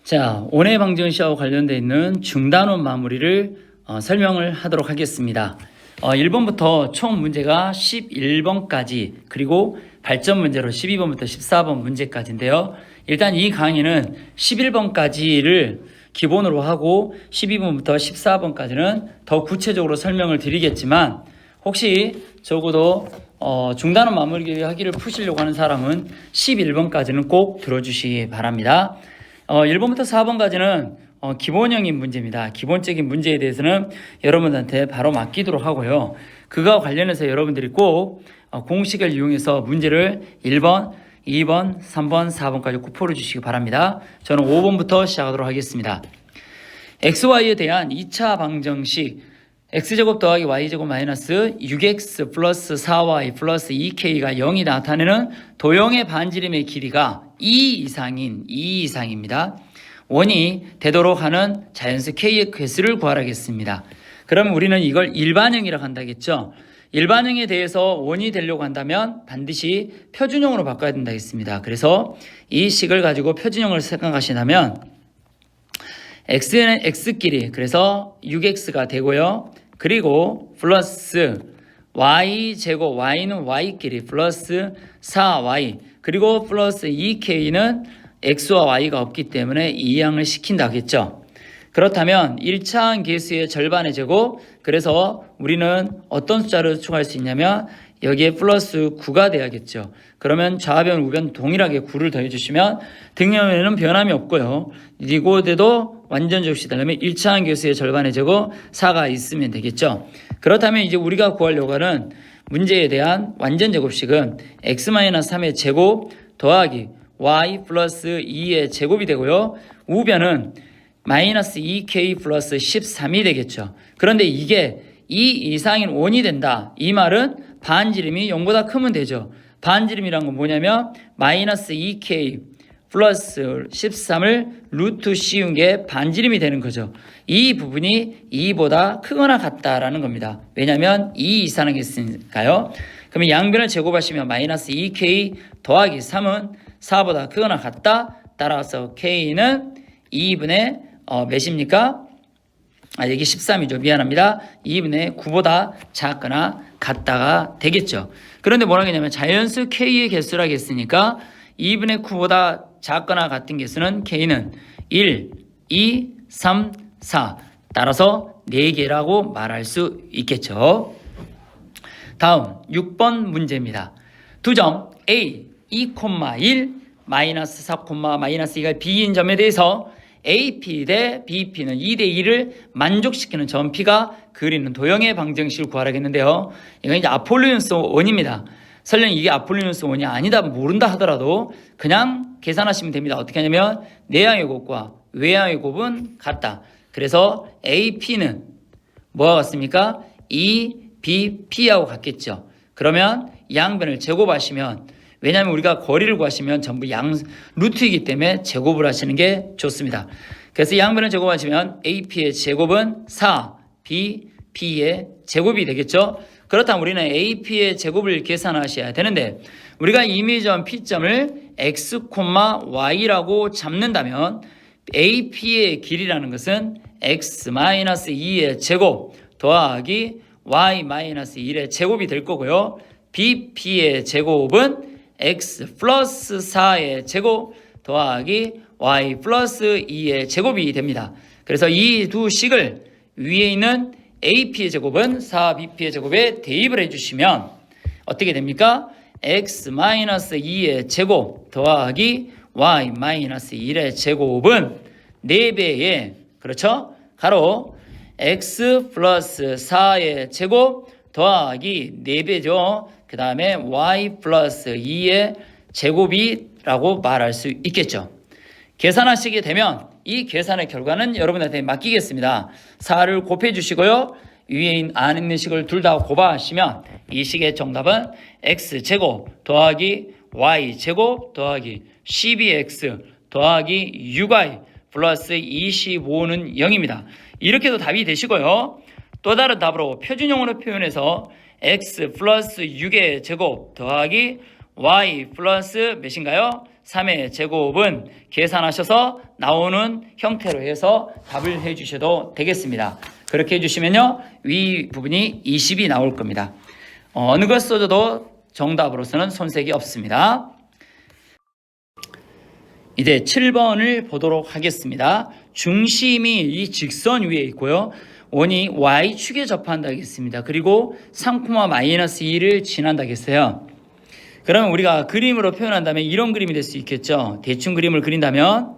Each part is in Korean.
자, 원의 방정식 시하고 관련되어 있는 중단원 마무리를 설명을 하도록 하겠습니다. 1번부터 총 문제가 11번까지 그리고 발전 문제로 12번부터 14번 문제까지인데요. 일단 이 강의는 11번까지를 기본으로 하고 12번부터 14번까지는 더 구체적으로 설명을 드리겠지만 혹시 적어도 중단원 마무리 하기를 푸시려고 하는 사람은 11번까지는 꼭 들어주시기 바랍니다. 1번부터 4번까지는 기본형인 문제입니다. 기본적인 문제에 대해서는 여러분들한테 바로 맡기도록 하고요. 그거와 관련해서 여러분들이 꼭 공식을 이용해서 문제를 1번, 2번, 3번, 4번까지 꼭 풀어주시기 바랍니다. 저는 5번부터 시작하도록 하겠습니다. XY에 대한 2차 방정식 x제곱 더하기 y제곱 마이너스 6x 플러스 4y 플러스 2k가 0이 나타내는 도형의 반지름의 길이가 2 이상입니다. 원이 되도록 하는 자연수 k의 개수를 구하라겠습니다. 그러면 우리는 이걸 일반형이라고 한다겠죠. 일반형에 대해서 원이 되려고 한다면 반드시 표준형으로 바꿔야 된다겠습니다. 그래서 이 식을 가지고 표준형을 생각하신다면 x는 x끼리 그래서 6x가 되고요. 그리고 플러스 y제곱 y는 y끼리 플러스 4y 그리고 플러스 2k는 x와 y가 없기 때문에 이항을 시킨다겠죠. 그렇다면 1차항 계수의 절반의 제곱 그래서 우리는 어떤 숫자를 추가할 수 있냐면 여기에 플러스 9가 돼야겠죠. 그러면 좌변 우변 동일하게 9를 더해주시면 등면에는 변함이 없고요. 이곳에도 완전 제곱시되려면 1차항 계수의 절반의 제곱 4가 있으면 되겠죠. 그렇다면 이제 우리가 구하려고 하는 문제에 대한 완전 제곱식은 x-3의 제곱 더하기 y 플러스 2의 제곱이 되고요. 우변은 마이너스 2k 플러스 13이 되겠죠. 그런데 이게 2 이상인 원이 된다. 이 말은 반지름이 0보다 크면 되죠. 반지름이란 건 뭐냐면 마이너스 2k 플러스 13을 루트 씌운 게 반지름이 되는 거죠. 이 부분이 2보다 크거나 같다라는 겁니다. 왜냐하면 2 이상은 있으니까요. 그러면 양변을 제곱하시면 마이너스 2k 더하기 3은 4보다 크거나 같다. 따라서 k는 2분의 몇입니까? 여기 13이죠. 미안합니다. 2분의 9보다 작거나 같다가 되겠죠. 그런데 뭐라 하겠냐면 자연수 k의 개수라고 했으니까 2분의 9보다 작거나 같은 개수는 k는 1, 2, 3, 4 따라서 4개라고 말할 수 있겠죠. 다음 6번 문제입니다. 두 점 A 2,1 마이너스 4, 마이너스 2가 B인 점에 대해서 AP 대 BP는 2대 2를 만족시키는 점 P가 그리는 도형의 방정식을 구하라겠는데요. 이건 이제 아폴로니우스 원입니다. 설령 이게 아폴로니우스 원이 아니다 모른다 하더라도 그냥 계산하시면 됩니다. 어떻게 하냐면 내항의 곱과 외항의 곱은 같다. 그래서 AP는 뭐와 같습니까? EBP하고 같겠죠. 그러면 양변을 제곱하시면 왜냐하면 우리가 거리를 구하시면 전부 양 루트이기 때문에 제곱을 하시는 게 좋습니다. 그래서 양변을 제곱하시면 AP의 제곱은 4, BP의 제곱이 되겠죠. 그렇다면 우리는 AP의 제곱을 계산하셔야 되는데 우리가 임의점 P점을 X, Y라고 잡는다면 AP의 길이라는 것은 X-2의 제곱 더하기 Y-1의 제곱이 될 거고요. BP의 제곱은 x 플러스 4의 제곱 더하기 y 플러스 2의 제곱이 됩니다. 그래서 이 두 식을 위에 있는 AP의 제곱은 4BP의 제곱에 대입을 해주시면 어떻게 됩니까? x-2의 제곱 더하기 y-1의 제곱은 4배의 그렇죠? 가로 x 플러스 4의 제곱 더하기 4배죠. 그 다음에 y 플러스 2의 제곱이라고 말할 수 있겠죠. 계산하시게 되면 이 계산의 결과는 여러분한테 맡기겠습니다. 4를 곱해 주시고요. 위에 안에 있는 식을 둘 다 곱하시면 이 식의 정답은 x제곱 더하기 y제곱 더하기 12x 더하기 6y 플러스 25는 0입니다. 이렇게도 답이 되시고요. 또 다른 답으로 표준형으로 표현해서 x 플러스 6의 제곱 더하기 y 플러스 몇인가요? 3의 제곱은 계산하셔서 나오는 형태로 해서 답을 해주셔도 되겠습니다. 그렇게 해주시면요, 위 부분이 20이 나올 겁니다. 어느 것 써줘도 정답으로서는 손색이 없습니다. 이제 7번을 보도록 하겠습니다. 중심이 이 직선 위에 있고요. 원이 y축에 접한다고 했습니다. 그리고 3,-2를 지난다고 했어요. 그러면 우리가 그림으로 표현한다면 이런 그림이 될 수 있겠죠. 대충 그림을 그린다면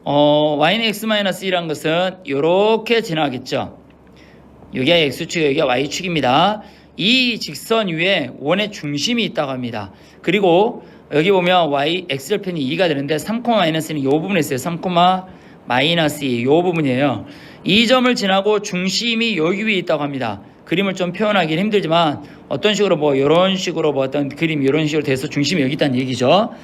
y는 x-2라는 것은 이렇게 지나가겠죠. 여기가 x축, 여기가 y축입니다. 이 직선 위에 원의 중심이 있다고 합니다. 그리고 여기 보면 x절편이 2가 되는데 3,-는 이 부분에 있어요. 3,-2 이 부분이에요. 이 점을 지나고 중심이 여기 위에 있다고 합니다. 그림을 좀 표현하기는 힘들지만 어떤 식으로 이런 식으로 어떤 그림 이런 식으로 돼서 중심이 여기 있다는 얘기죠.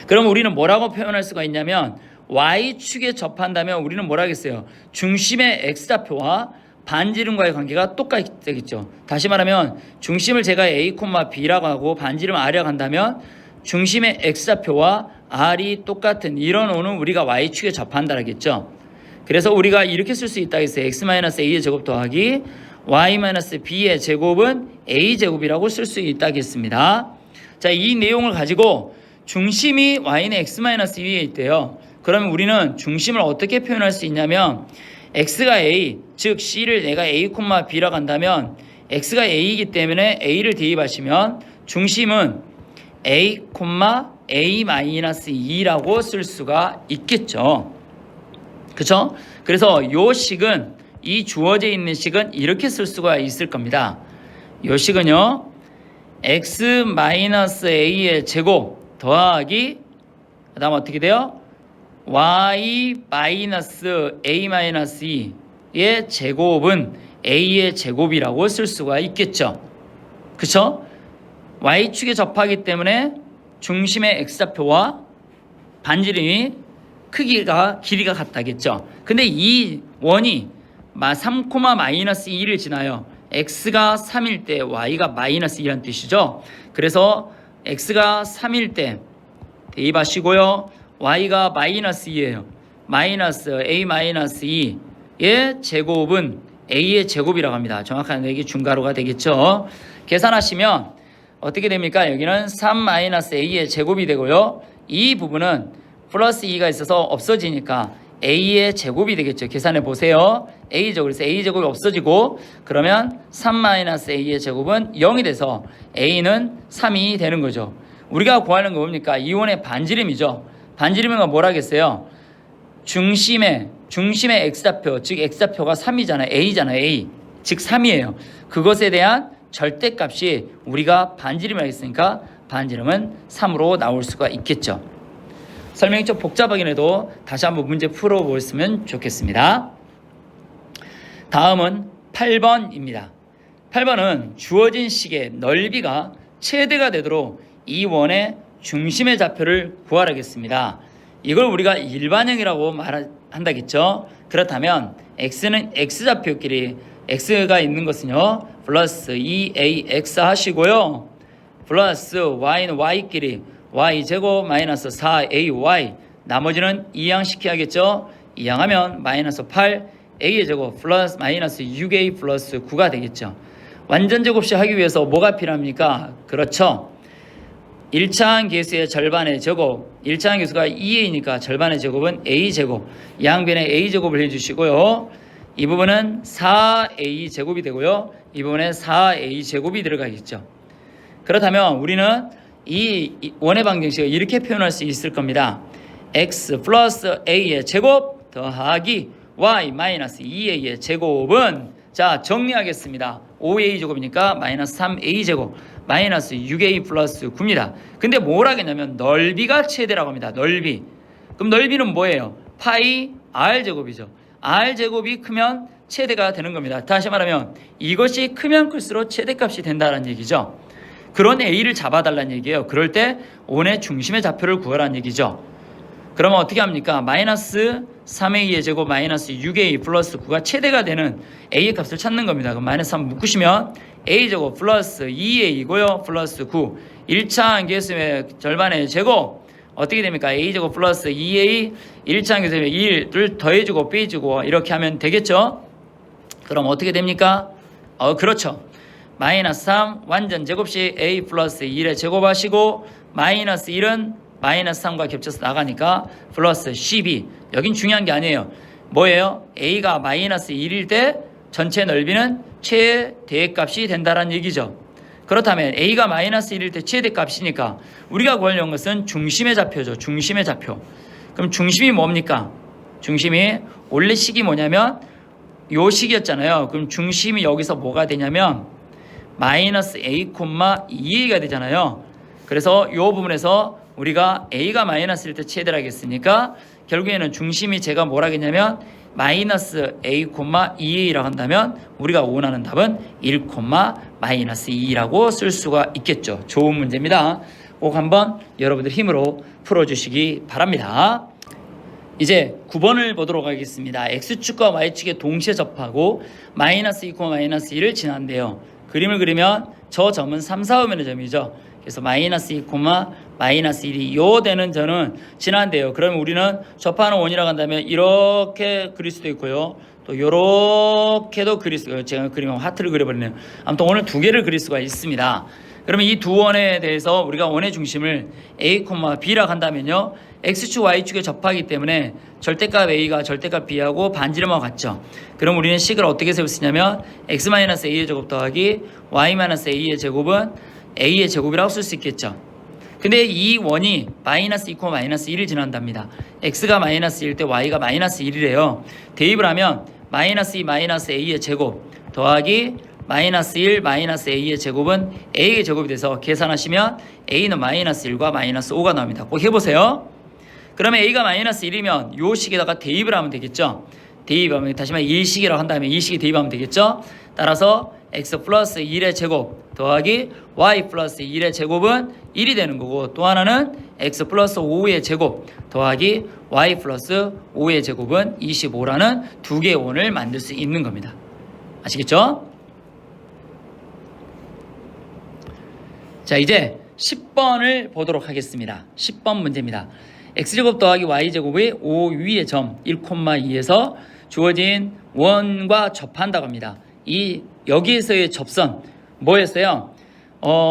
그럼 우리는 뭐라고 표현할 수가 있냐면 y축에 접한다면 우리는 뭐라 하겠어요? 중심의 x좌표와 반지름과의 관계가 똑같겠죠. 다시 말하면 중심을 제가 a, b라고 하고 반지름 r이라고 한다면 중심의 x좌표와 r이 똑같은 이런 오는 우리가 y축에 접한다라겠죠. 그래서 우리가 이렇게 쓸 수 있다 했어요. x-a의 제곱 더하기 y-b의 제곱은 a제곱이라고 쓸 수 있다겠습니다. 자, 이 내용을 가지고 중심이 y는 x-2 위에 있대요. 그러면 우리는 중심을 어떻게 표현할 수 있냐면 x가 a, 즉 c를 내가 a, b라고 한다면 x가 a이기 때문에 a를 대입하시면 중심은 a, a-2라고 쓸 수가 있겠죠. 그렇죠? 그래서 요 식은 이 주어져 있는 식은 이렇게 쓸 수가 있을 겁니다. 요 식은요, x-a의 제곱 더하기 그 다음 어떻게 돼요? y-a-2의 제곱은 a의 제곱이라고 쓸 수가 있겠죠. 그쵸? y축에 접하기 때문에 중심의 x좌표와 반지름이 길이가 같다겠죠. 근데 이 원이 3,-2를 지나요. x가 3일 때 y가 -2라는 뜻이죠. 그래서 x가 3일 때 대입하시고요. y가 -2예요. a-2의 제곱은 a의 제곱이라고 합니다. 정확한 얘기 중괄호가 되겠죠. 계산하시면 어떻게 됩니까? 여기는 3-a의 제곱이 되고요. 이 부분은 플러스 2가 있어서 없어지니까 a의 제곱이 되겠죠. 계산해 보세요. a제곱, 그래서 a제곱이 없어지고 그러면 3-a의 제곱은 0이 돼서 a는 3이 되는 거죠. 우리가 구하는 거 뭡니까? 이원의 반지름이죠. 반지름은 뭐라 하겠어요? 중심의 x좌표, 즉 x좌표가 3이잖아요. a잖아요. a, 즉 3이에요. 그것에 대한 절대값이 우리가 반지름이라고 했으니까 반지름은 3으로 나올 수가 있겠죠. 설명이 좀 복잡하긴 해도 다시 한번 문제 풀어보셨으면 좋겠습니다. 다음은 8번입니다. 8번은 주어진 식의 넓이가 최대가 되도록 이 원의 중심의 좌표를 구하라겠습니다. 이걸 우리가 일반형이라고 말한다겠죠. 그렇다면 x는 x좌표끼리 x가 있는 것은요 플러스 2ax 하시고요, 플러스 y는 y끼리 y제곱 마이너스 4ay, 나머지는 이항시켜야겠죠. 이항하면 마이너스 8a의 제곱 플러스 마이너스 6a 플러스 9가 되겠죠. 완전 제곱식 하기 위해서 뭐가 필요합니까? 그렇죠. 1차항 계수의 절반의 제곱, 1차항 계수가 2a니까 절반의 제곱은 a제곱, 양변에 a제곱을 해주시고요. 이 부분은 4a 제곱이 되고요. 이 부분에 4a 제곱이 들어가겠죠. 그렇다면 우리는 이 원의 방정식을 이렇게 표현할 수 있을 겁니다. x 플러스 a의 제곱 더하기 y 마이너스 2a의 제곱은, 자 정리하겠습니다. 5a 제곱이니까 마이너스 3a 제곱 마이너스 6a 플러스 9입니다. 근데 뭘 하겠냐면 넓이가 최대라고 합니다. 넓이. 그럼 넓이는 뭐예요? 파이 r 제곱이죠. r 제곱이 크면 최대가 되는 겁니다. 다시 말하면 이것이 크면 클수록 최대값이 된다는 얘기죠. 그런 a를 잡아달라는 얘기예요. 그럴 때 원의 중심의 좌표를 구하라는 얘기죠. 그러면 어떻게 합니까? 마이너스 3a의 제곱 마이너스 6a 플러스 9가 최대가 되는 a의 값을 찾는 겁니다. 그럼 마이너스 3 묶으시면 a제곱 플러스 2a이고요. 플러스 9. 1차항 계수의 절반의 제곱 어떻게 됩니까? a제곱 플러스 2a 1차항에서 1을 더해주고 빼주고 이렇게 하면 되겠죠? 그럼 어떻게 됩니까? 그렇죠. 마이너스 3 완전 제곱식 a 플러스 1에 제곱하시고 마이너스 1은 마이너스 3과 겹쳐서 나가니까 플러스 12. 여긴 중요한 게 아니에요. 뭐예요? a가 마이너스 1일 때 전체 넓이는 최대값이 된다는 얘기죠. 그렇다면 a가 마이너스 1일 때 최대값이니까 우리가 구하려는 것은 중심의 좌표죠. 중심의 좌표. 그럼 중심이 뭡니까? 중심이 원래 식이 뭐냐면 요 식이었잖아요. 그럼 중심이 여기서 뭐가 되냐면 마이너스 a, 2a가 되잖아요. 그래서 이 부분에서 우리가 a가 마이너스 1일 때 최대를 하겠으니까 결국에는 중심이 제가 뭐라 하겠냐면 마이너스 a, 2a라고 한다면 우리가 원하는 답은 1, 마이너스 2라고 쓸 수가 있겠죠. 좋은 문제입니다. 꼭 한번 여러분들 힘으로 풀어주시기 바랍니다. 이제 9번을 보도록 하겠습니다. X축과 Y축에 동시에 접하고 마이너스 2, 마이너스 1을 지난대요. 그림을 그리면 저 점은 3, 4음의 점이죠. 그래서 마이너스 2, 마이너스 1이 요 되는 점은 지난대요. 그러면 우리는 접하는 원이라고 한다면 이렇게 그릴 수도 있고요. 또 요렇게도 그릴 수가 있어요. 제가 그리면 하트를 그려버리네요. 아무튼 오늘 두 개를 그릴 수가 있습니다. 그러면 이 두 원에 대해서 우리가 원의 중심을 A, B라고 한다면요. X축, Y축에 접하기 때문에 절대값 A가 절대값 B하고 반지름하고 같죠. 그럼 우리는 식을 어떻게 세울 수 있냐면 X-A의 제곱 더하기 Y-A의 제곱은 A의 제곱이라고 쓸 수 있겠죠. 근데 이 원이 마이너스 2, 마이너스 1을 지난답니다. X가 마이너스 1일 때 Y가 마이너스 1이래요. 대입을 하면 마이너스 2, 마이너스 A의 제곱 더하기 마이너스 1, 마이너스 A의 제곱은 A의 제곱이 돼서 계산하시면 A는 마이너스 1과 마이너스 5가 나옵니다. 꼭 해보세요. 그러면 A가 마이너스 1이면 요 식에다가 대입을 하면 되겠죠. 대입하면 다시 말해 1식이라고 한다면 이 식에 대입하면 되겠죠. 따라서 X 플러스 1의 제곱 더하기 Y 플러스 1의 제곱은 1이 되는 거고 또 하나는 X 플러스 5의 제곱 더하기 Y 플러스 5의 제곱은 25라는 두 개의 원을 만들 수 있는 겁니다. 아시겠죠? 자, 이제 10번을 보도록 하겠습니다. 10번 문제입니다. X제곱 더하기 Y제곱의 5 위의 점 1,2에서 주어진 원과 접한다고 합니다. 여기에서의 접선 뭐였어요?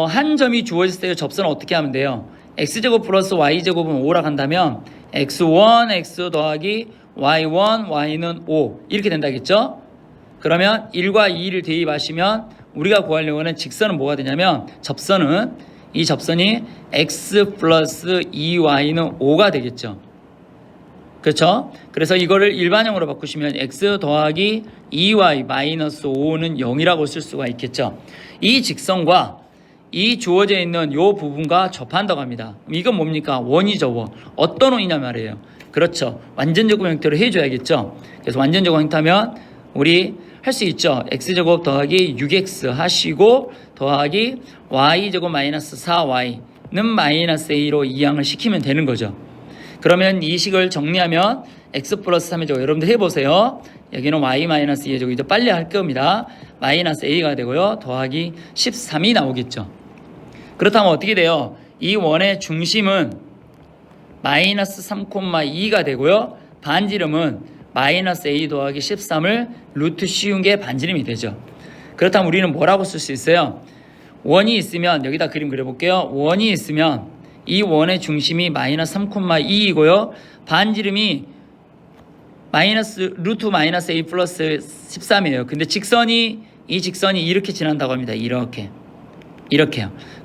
한 점이 주어졌을 때 접선을 어떻게 하면 돼요? X제곱 플러스 Y제곱은 5라고 한다면 X1, X 더하기 Y1, Y는 5 이렇게 된다겠죠? 그러면 1과 2를 대입하시면 우리가 구하려고 하는 직선은 뭐가 되냐면 이 접선이 X 플러스 2Y는 5가 되겠죠. 그렇죠? 그래서 이거를 일반형으로 바꾸시면 X 더하기 2Y 마이너스 5는 0이라고 쓸 수가 있겠죠. 이 직선과 이 주어져 있는 이 부분과 접한다고 합니다. 이건 뭡니까? 원이죠, 원. 어떤 원이냐 말이에요. 그렇죠. 완전제곱 형태로 해줘야겠죠. 그래서 완전제곱 형태면 우리 할 수 있죠. X제곱 더하기 6X 하시고 더하기 Y제곱 마이너스 4Y는 마이너스 A로 이항을 시키면 되는 거죠. 그러면 이 식을 정리하면 X 플러스 3의 제곱 여러분들 해보세요. 여기는 Y 마이너스 2의 제곱이죠. 빨리 할 겁니다. 마이너스 A가 되고요. 더하기 13이 나오겠죠. 그렇다면 어떻게 돼요? 이 원의 중심은 마이너스 3,2가 되고요. 반지름은 마이너스 A 더하기 13을 루트 씌운 게 반지름이 되죠. 그렇다면 우리는 뭐라고 쓸 수 있어요? 원이 있으면 여기다 그림 그려볼게요. 원이 있으면 이 원의 중심이 마이너스 3,2이고요. 반지름이 마이너스 루트 마이너스 A 플러스 13이에요. 근데 이 직선이 이렇게 지난다고 합니다. 이렇게요.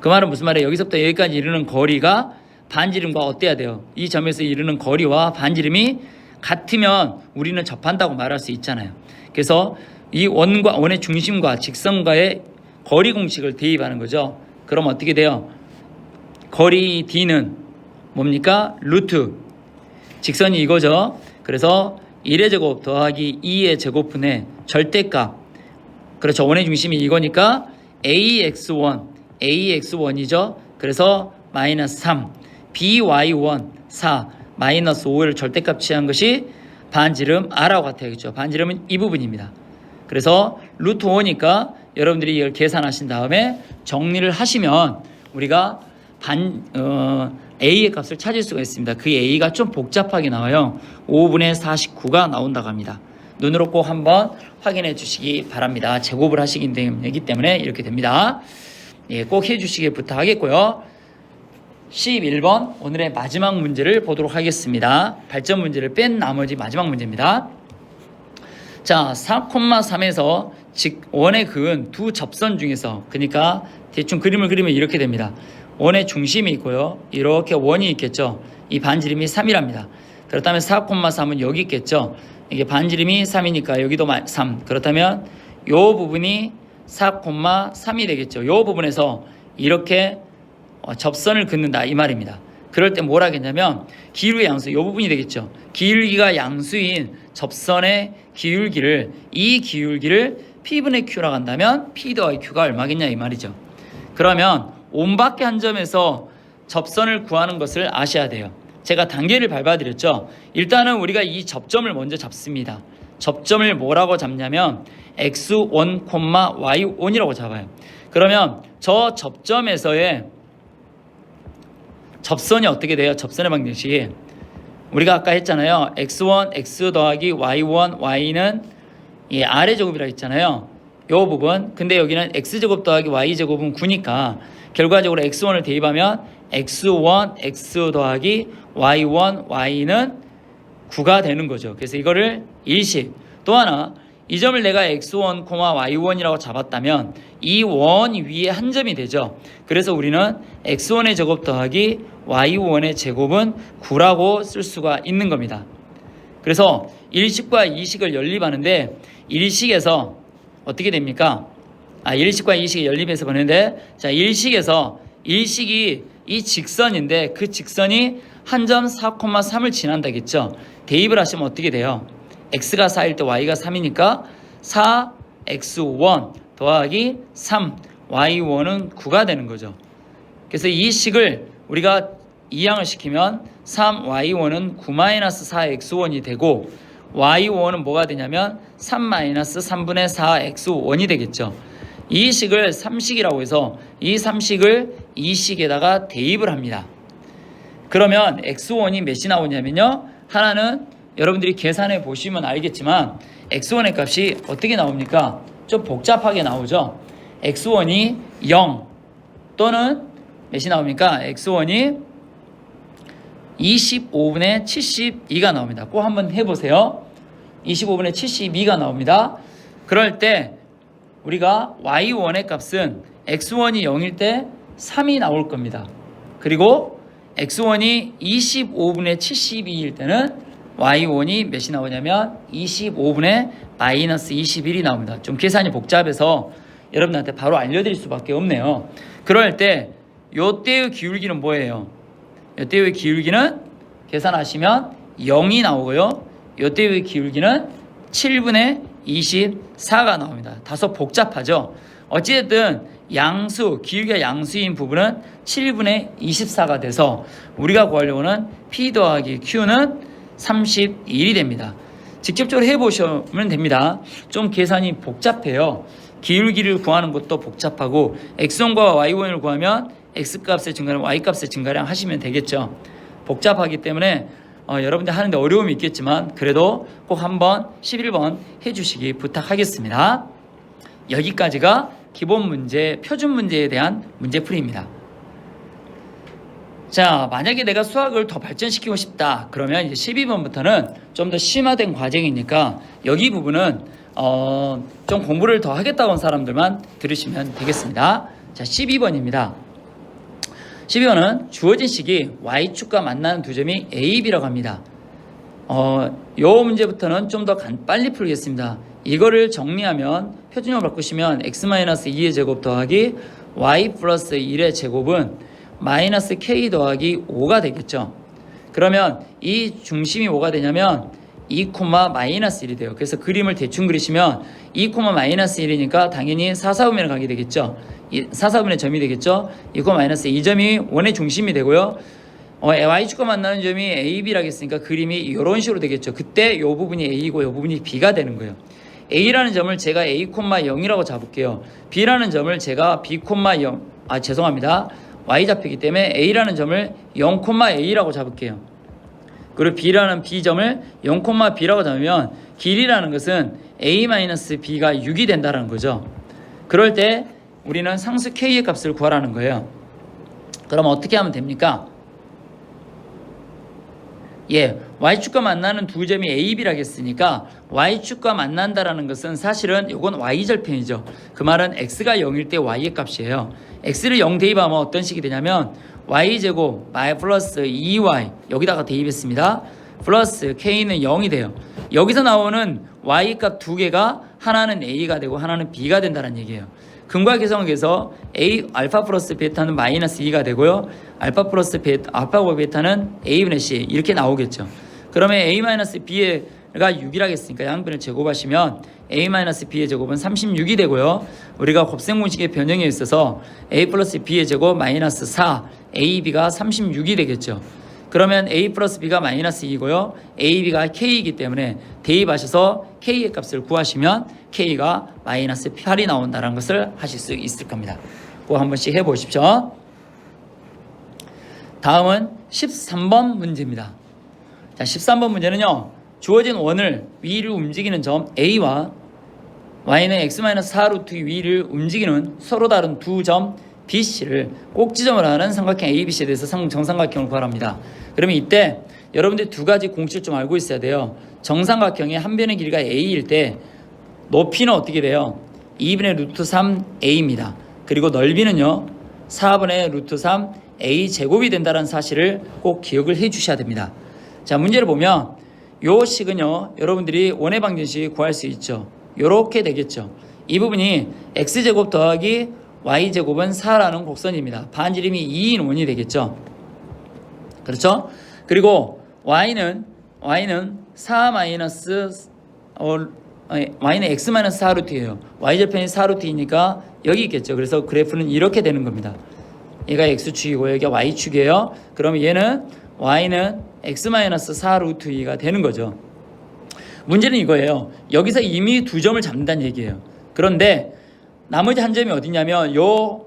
그 말은 무슨 말이에요? 여기서부터 여기까지 이르는 거리가 반지름과 어때야 돼요? 이 점에서 이르는 거리와 반지름이 같으면 우리는 접한다고 말할 수 있잖아요. 그래서 이 원의 중심과 직선과의 거리 공식을 대입하는 거죠. 그럼 어떻게 돼요? 거리 D는 뭡니까? 루트 직선이 이거죠. 그래서 1의 제곱 더하기 2의 제곱분의 절대값, 그렇죠. 원의 중심이 이거니까 AX1이죠. 그래서 마이너스 3 BY1 4 마이너스 5를 절대값 취한 것이 반지름 R하고 같아야겠죠. 반지름은 이 부분입니다. 그래서 루트 5니까 여러분들이 이걸 계산하신 다음에 정리를 하시면 우리가 A의 값을 찾을 수가 있습니다. 그 A가 좀 복잡하게 나와요. 5분의 49가 나온다고 합니다. 눈으로 꼭 한번 확인해 주시기 바랍니다. 제곱을 하시기 때문에 이렇게 됩니다. 예, 꼭 해주시길 부탁하겠고요. 11번 오늘의 마지막 문제를 보도록 하겠습니다. 발전 문제를 뺀 나머지 마지막 문제입니다. 자, 4,3에서 즉 원에 그은 두 접선 중에서, 그러니까 대충 그림을 그리면 이렇게 됩니다. 원의 중심이 있고요. 이렇게 원이 있겠죠. 이 반지름이 3이랍니다. 그렇다면 4,3은 여기 있겠죠. 이게 반지름이 3이니까 여기도 3. 그렇다면 이 부분이 4,3이 되겠죠. 이 부분에서 이렇게 접선을 긋는다 이 말입니다. 그럴 때 뭘 하겠냐면 기울기 양수 이 부분이 되겠죠. 기울기가 양수인 접선의 기울기를, 이 기울기를 P분의 Q라고 한다면 P 더하기 Q가 얼마겠냐 이 말이죠. 그러면 온밖에 한 점에서 접선을 구하는 것을 아셔야 돼요. 제가 단계를 밟아드렸죠. 일단은 우리가 이 접점을 먼저 잡습니다. 접점을 뭐라고 잡냐면 x1, y1이라고 잡아요. 그러면 저 접점에서의 접선이 어떻게 돼요? 접선의 방정식이 우리가 아까 했잖아요. x1, x 더하기 y1, y는 이 아래 제곱이라 했잖아요. 요 부분. 근데 여기는 x제곱 더하기 y제곱은 9니까 결과적으로 x1을 대입하면 x1, x 더하기 y1, y는 9가 되는 거죠. 그래서 이거를 일식. 또 하나, 이 점을 내가 x1, y1이라고 잡았다면 이 원 위에 한 점이 되죠. 그래서 우리는 x1의 제곱 더하기 y1의 제곱은 9라고 쓸 수가 있는 겁니다. 그래서 일식과 이식을 연립하는데 일식에서 어떻게 됩니까? 일식과 이식이 연립해서 보는데, 자, 일식이 이 직선인데 그 직선이 한 점 4,3을 지난다겠죠. 대입을 하시면 어떻게 돼요? x가 4일 때 y가 3이니까 4x1 더하기 3 y1은 9가 되는 거죠. 그래서 이 식을 우리가 이항을 시키면 3y1은 9-4x1이 되고 y1은 뭐가 되냐면 3-3분의 4x1이 되겠죠. 이 식을 3식이라고 해서 이 3식을 이 식에다가 대입을 합니다. 그러면 x1이 몇이 나오냐면요. 하나는 여러분들이 계산해 보시면 알겠지만 x1의 값이 어떻게 나옵니까? 좀 복잡하게 나오죠. x1이 0 또는 몇이 나옵니까? x1이 25분의 72가 나옵니다. 꼭 한번 해보세요. 25분의 72가 나옵니다. 그럴 때 우리가 y1의 값은 x1이 0일 때 3이 나올 겁니다. 그리고 x1이 25분의 72일 때는 y1이 몇이 나오냐면 25분의 마이너스 21이 나옵니다. 좀 계산이 복잡해서 여러분한테 바로 알려드릴 수밖에 없네요. 그럴 때 요때의 기울기는 뭐예요? 요때의 기울기는 계산하시면 0이 나오고요. 요때의 기울기는 7분의 24가 나옵니다. 다소 복잡하죠. 어찌됐든 양수, 기울기가 양수인 부분은 7분의 24가 돼서 우리가 구하려고는 P 더하기 Q는 31이 됩니다. 직접적으로 해보시면 됩니다. 좀 계산이 복잡해요. 기울기를 구하는 것도 복잡하고 x1과 y1을 구하면 x값의 증가량, y값의 증가량 하시면 되겠죠. 복잡하기 때문에 여러분들 하는데 어려움이 있겠지만 그래도 꼭 한번 11번 해주시기 부탁하겠습니다. 여기까지가 기본 문제, 표준 문제에 대한 문제풀이입니다. 자, 만약에 내가 수학을 더 발전시키고 싶다 그러면 이제 12번부터는 좀 더 심화된 과정이니까 여기 부분은 좀 공부를 더 하겠다고 한 사람들만 들으시면 되겠습니다. 자, 12번입니다. 12번은 주어진 식이 y축과 만나는 두 점이 A, B라고 합니다. 요 문제부터는 좀 더 빨리 풀겠습니다. 이거를 정리하면 표준형으로 바꾸시면 x-2의 제곱 더하기 y 플러스 1의 제곱은 마이너스 k 더하기 5가 되겠죠. 그러면 이 중심이 뭐가 되냐면 2, 마이너스 1이 돼요. 그래서 그림을 대충 그리시면 2, 마이너스 1이니까 당연히 4, 4분면에 가게 되겠죠. 4, 4분의 점이 되겠죠. 2, 마이너스 2점이 원의 중심이 되고요. y축과 만나는 점이 A, B라고 했으니까 그림이 이런 식으로 되겠죠. 그때 이 부분이 A이고 이 부분이 B가 되는 거예요. A라는 점을 제가 A, 0이라고 잡을게요. B라는 점을 제가 B, 0, 죄송합니다. y좌표이기 때문에 a라는 점을 0,a라고 잡을게요. 그리고 b라는 b점을 0,b라고 잡으면 길이라는 것은 a-b가 6이 된다는 거죠. 그럴 때 우리는 상수 k의 값을 구하라는 거예요. 그럼 어떻게 하면 됩니까? y축과 만나는 두 점이 a, b라고 했으니까 y축과 만난다라는 것은 사실은 이건 y절편이죠. 그 말은 x가 0일 때 y의 값이에요. x를 0 대입하면 어떤 식이 되냐면 y제곱 플러스 2y 여기다가 대입했습니다. 플러스 k는 0이 돼요. 여기서 나오는 y값 두 개가 하나는 a가 되고 하나는 b가 된다는 얘기예요. 근과 계성에서 알파 플러스 베타는 마이너스 2가 되고요. 알파고 베타는 a분의 c 이렇게 나오겠죠. 그러면 a 마이너스 b가 6이라고 했으니까 양변을 제곱하시면 a 마이너스 b의 제곱은 36이 되고요. 우리가 곱셈 공식의 변형에 있어서 a 플러스 b의 제곱 마이너스 4 ab가 36이 되겠죠. 그러면 a 플러스 b가 마이너스 2고요. ab가 k이기 때문에 대입하셔서 k의 값을 구하시면 k가 마이너스 8이 나온다는 것을 하실 수 있을 겁니다. 그거 한 번씩 해보십시오. 다음은 13번 문제입니다. 자, 13번 문제는요. 주어진 원을 위를 움직이는 점 A와 Y는 X-4 루트 위를 움직이는 서로 다른 두 점 BC를 꼭지점을 하는 삼각형 ABC에 대해서 정삼각형을 구하랍니다. 그러면 이때 여러분들이 두 가지 공식을 좀 알고 있어야 돼요. 정삼각형의 한 변의 길이가 A일 때 높이는 어떻게 돼요? 2분의 루트 3A입니다. 그리고 넓이는요 4분의 루트 3A 제곱이 된다는 사실을 꼭 기억을 해 주셔야 됩니다. 자, 문제를 보면 요 식은요 여러분들이 원의 방정식 구할 수 있죠. 요렇게 되겠죠. 이 부분이 x제곱 더하기 y제곱은 4라는 곡선입니다. 반지름이 2인 원이 되겠죠. 그렇죠? 그리고 y는 4 마이너스 y는 x 마이너스 4루트예요. y절편이 4루트이니까 여기 있겠죠. 그래서 그래프는 이렇게 되는 겁니다. 얘가 x축이고 여기가 y축이에요. 그러면 얘는 y는 x 마이너스 4루트 2가 되는 거죠. 문제는 이거예요. 여기서 이미 두 점을 잡는다는 얘기예요. 그런데 나머지 한 점이 어디냐면 요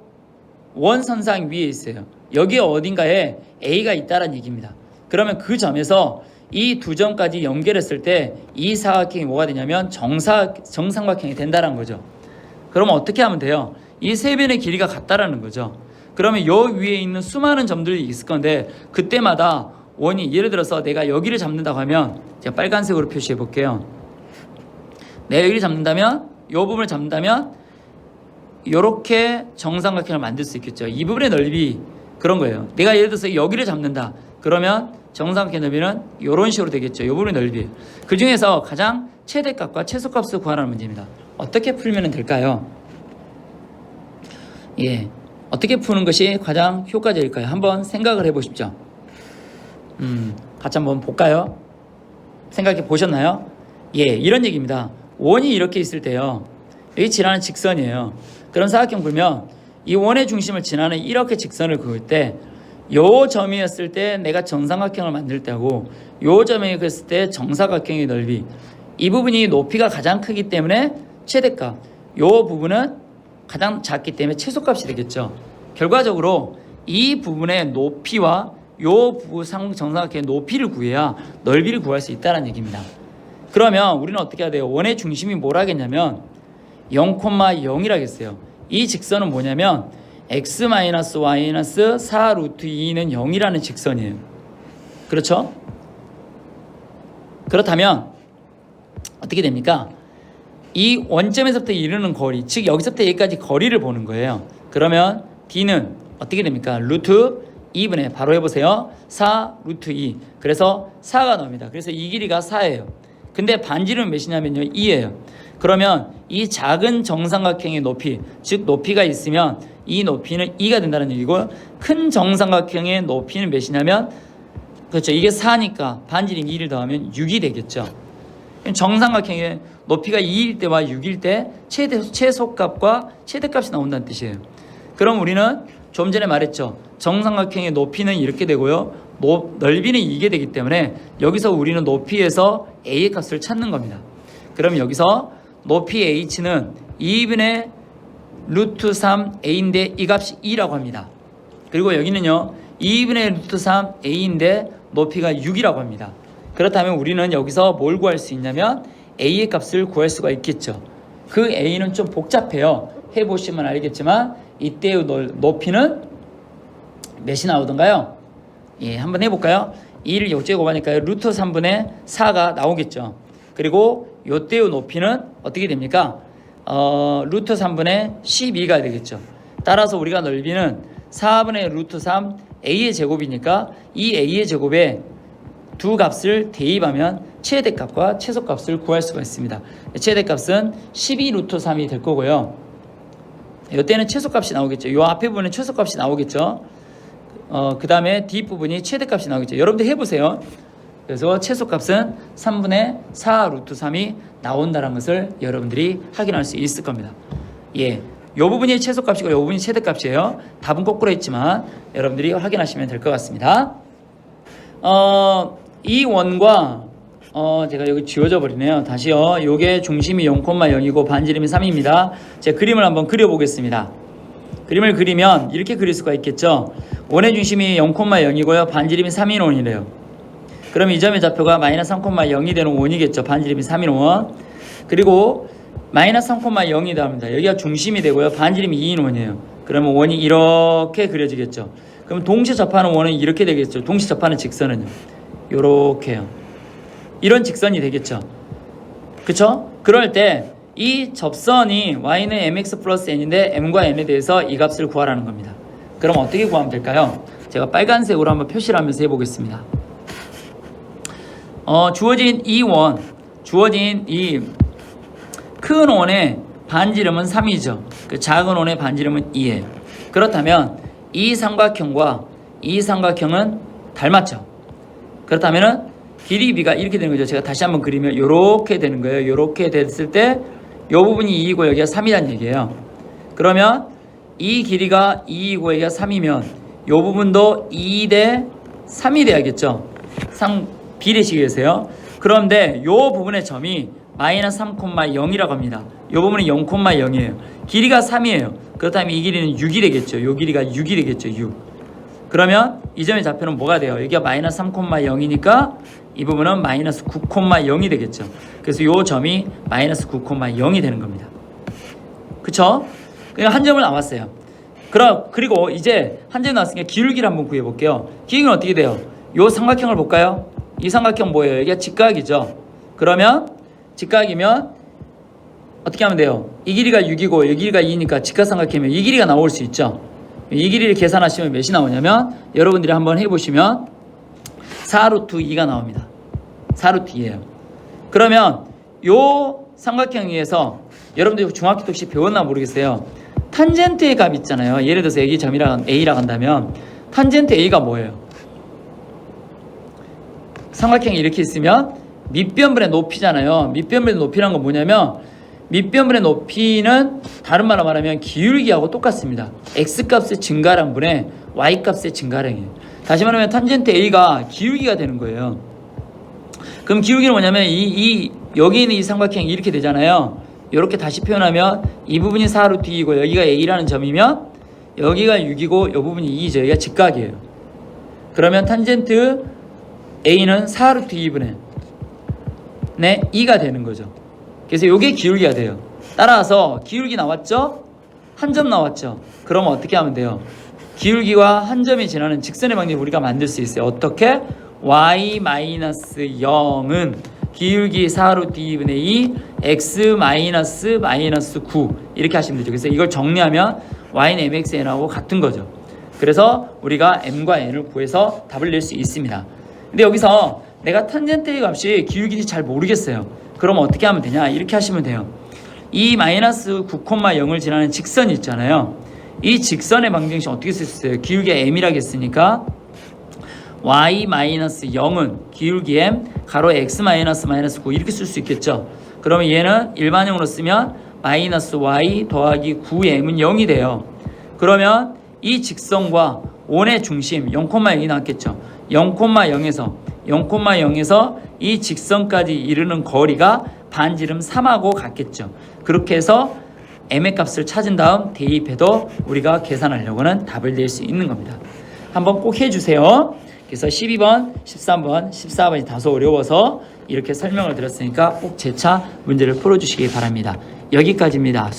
원선상 위에 있어요. 여기 어딘가에 A가 있다는 얘기입니다. 그러면 그 점에서 이 두 점까지 연결했을 때 이 사각형이 뭐가 되냐면 정삼각형이 된다는 거죠. 그러면 어떻게 하면 돼요? 이 세 변의 길이가 같다라는 거죠. 그러면 요 위에 있는 수많은 점들이 있을 건데 그때마다 원이 예를 들어서 내가 여기를 잡는다고 하면 제가 빨간색으로 표시해 볼게요. 내가 여기를 잡는다면 요 부분을 잡는다면 이렇게 정삼각형을 만들 수 있겠죠. 이 부분의 넓이 그런 거예요. 내가 예를 들어서 여기를 잡는다. 그러면 정삼각형 넓이는 이런 식으로 되겠죠. 이 부분의 넓이. 그 중에서 가장 최대값과 최소값을 구하라는 문제입니다. 어떻게 풀면 될까요? 어떻게 푸는 것이 가장 효과적일까요? 한번 생각을 해보십시오. 같이 한번 볼까요? 생각해 보셨나요? 이런 얘기입니다. 원이 이렇게 있을 때요. 여기 지나는 직선이에요. 그런 사각형 보면 이 원의 중심을 지나는 이렇게 직선을 그을 때 요 점이었을 때 내가 정삼각형을 만들 때하고 요 점이 그랬을 때 정사각형의 넓이 이 부분이 높이가 가장 크기 때문에 최대값 요 부분은 가장 작기 때문에 최소값이 되겠죠. 결과적으로 이 부분의 높이와 요 정삼각형의 높이를 구해야 넓이를 구할 수 있다는 얘기입니다. 그러면 우리는 어떻게 해야 돼요? 원의 중심이 뭐라겠냐면 0,0이라겠어요. 이 직선은 뭐냐면 x-y-4 루트 2는 0이라는 직선이에요. 그렇죠? 그렇다면 어떻게 됩니까? 이 원점에서부터 이르는 거리, 즉 여기서부터 여기까지 거리를 보는 거예요. 그러면 d는 어떻게 됩니까? 루트 2분의 바로 해보세요. 4 루트 2. 그래서 4가 나옵니다. 그래서 이 길이가 4예요. 근데 반지름은 몇이냐면요 2예요. 그러면 이 작은 정삼각형의 높이, 즉 높이가 있으면 이 높이는 2가 된다는 얘기고 큰 정삼각형의 높이는 몇이냐면 그렇죠. 이게 4니까 반지름 2를 더하면 6이 되겠죠. 정삼각형의 높이가 2일 때와 6일 때 최소값과 최대값이 나온다는 뜻이에요. 그럼 우리는 좀 전에 말했죠. 정삼각형의 높이는 이렇게 되고요. 넓이는 이게 되기 때문에 여기서 우리는 높이에서 A의 값을 찾는 겁니다. 그럼 여기서 높이 H는 2분의 루트 3A인데 이 값이 2라고 합니다. 그리고 여기는요 2분의 루트 3 a인데 높이가 6이라고 합니다. 그렇다면 우리는 여기서 뭘 구할 수 있냐면 a의 값을 구할 수가 있겠죠. 그 a는 좀 복잡해요. 해보시면 알겠지만 이때의 높이는 몇이 나오던가요? 예, 한번 해볼까요? 2를 요째 곱하니까 루트 3분의 4가 나오겠죠. 그리고 요때의 높이는 어떻게 됩니까? 루트 3분의 12가 되겠죠. 따라서 우리가 넓이는 4분의 루트 3 a의 제곱이니까 이 a의 제곱에 두 값을 대입하면 최대값과 최소값을 구할 수가 있습니다. 최대값은 12 루트 3이 될 거고요. 이때는 최소값이 나오겠죠. 이 앞에 부분은 최소값이 나오겠죠. 그 다음에 뒷부분이 최대값이 나오겠죠. 여러분들 해보세요. 그래서 최소값은 3분의 4 루트 3이 나온다는 것을 여러분들이 확인할 수 있을 겁니다. 예, 이 부분이 최소값이고 이 부분이 최대값이에요. 답은 거꾸로 했지만 여러분들이 확인하시면 될 것 같습니다. 이 원과 제가 여기 지워져 버리네요. 다시요. 요게 중심이 0,0이고 반지름이 3입니다. 제가 그림을 한번 그려보겠습니다. 그림을 그리면 이렇게 그릴 수가 있겠죠. 원의 중심이 0,0이고요. 반지름이 3인 원이래요. 그럼 이 점의 좌표가 마이너스 3,0이 되는 원이겠죠. 반지름이 3인 원. 그리고 마이너스 3,0이 됩니다. 여기가 중심이 되고요. 반지름이 2인 원이에요. 그러면 원이 이렇게 그려지겠죠. 그럼 동시에 접하는 원은 이렇게 되겠죠. 동시에 접하는 직선은요. 요렇게요. 이런 직선이 되겠죠. 그쵸? 그럴 때 이 접선이 y는 mx 플러스 n인데 m과 n에 대해서 이 값을 구하라는 겁니다. 그럼 어떻게 구하면 될까요? 제가 빨간색으로 한번 표시를 하면서 해보겠습니다. 주어진 이 원, 주어진 이 큰 원의 반지름은 3이죠. 그 작은 원의 반지름은 2예요. 그렇다면 이 삼각형과 이 삼각형은 닮았죠. 그렇다면은 길이 b가 이렇게 되는 거죠. 제가 다시 한번 그리면 이렇게 되는 거예요. 이렇게 됐을 때 이 부분이 2이고 여기가 3이라는 얘기예요. 그러면 이 길이가 2이고 여기가 3이면 이 부분도 2 대 3이 돼야겠죠. 비례식이세요. 그런데 이 부분의 점이 마이너스 3,0이라고 합니다. 이 부분은 0,0이에요. 길이가 3이에요. 그렇다면 이 길이는 6이 되겠죠. 이 길이가 6이 되겠죠. 6. 그러면 이 점의 좌표는 뭐가 돼요? 여기가 마이너스 3,0이니까 이 부분은 마이너스 9,0이 되겠죠. 그래서 이 점이 마이너스 9,0이 되는 겁니다. 그쵸? 그냥 한 점을 나왔어요. 그리고 이제 한 점 나왔으니까 기울기를 한번 구해볼게요. 기울기는 어떻게 돼요? 이 삼각형을 볼까요? 이 삼각형 뭐예요? 여기가 직각이죠. 그러면 직각이면 어떻게 하면 돼요? 이 길이가 6이고 이 길이가 2니까 직각삼각형이면 이 길이가 나올 수 있죠. 이 길이를 계산하시면 몇이 나오냐면 여러분들이 한번 해보시면 4루트 2가 나옵니다. 4루트 2예요. 그러면 요 삼각형 위에서 여러분들이 중학교 때 혹시 배웠나 모르겠어요. 탄젠트의 값 있잖아요. 예를 들어서 여기 점이랑 A라고 한다면 탄젠트 A가 뭐예요? 삼각형이 이렇게 있으면 밑변분의 높이잖아요. 밑변분의 높이라는 건 뭐냐면 밑변분의 높이는 다른 말로 말하면 기울기하고 똑같습니다. X값의 증가량 분의 Y값의 증가량이에요. 다시 말하면 탄젠트 A가 기울기가 되는 거예요. 그럼 기울기는 뭐냐면 여기 있는 이 삼각형이 이렇게 되잖아요. 이렇게 다시 표현하면 이 부분이 4루트 2이고 여기가 A라는 점이면 여기가 6이고 이 부분이 2이죠. 여기가 직각이에요. 그러면 탄젠트 A는 4루트 2분의 2가 되는 거죠. 그래서 이게 기울기가 돼요. 따라서 기울기 나왔죠? 한 점 나왔죠? 그러면 어떻게 하면 돼요? 기울기와 한 점이 지나는 직선의 방정을 우리가 만들 수 있어요. 어떻게? y-0은 기울기 4루트 2분의 2 x-9 이렇게 하시면 되죠. 그래서 이걸 정리하면 y는 mx n하고 같은 거죠. 그래서 우리가 m과 n을 구해서 답을 낼 수 있습니다. 근데 여기서 내가 탄젠트의 값이 기울기인지 잘 모르겠어요. 그러면 어떻게 하면 되냐? 이렇게 하시면 돼요. 이 마이너스 9,0을 지나는 직선이 있잖아요. 이 직선의 방정식 어떻게 쓸 수 있어요? 기울기가 m이라고 했으니까 y-0은 기울기 m 가로 x-9 이렇게 쓸 수 있겠죠. 그러면 얘는 일반형으로 쓰면 마이너스 y 더하기 9m은 0이 돼요. 그러면 이 직선과 원의 중심 0,0이 나왔겠죠. 0,0에서 이 직선까지 이르는 거리가 반지름 3하고 같겠죠. 그렇게 해서 m의 값을 찾은 다음 대입해도 우리가 계산하려고는 답을 낼 수 있는 겁니다. 한번 꼭 해주세요. 그래서 12번, 13번, 14번이 다소 어려워서 이렇게 설명을 드렸으니까 꼭 재차 문제를 풀어주시기 바랍니다. 여기까지입니다.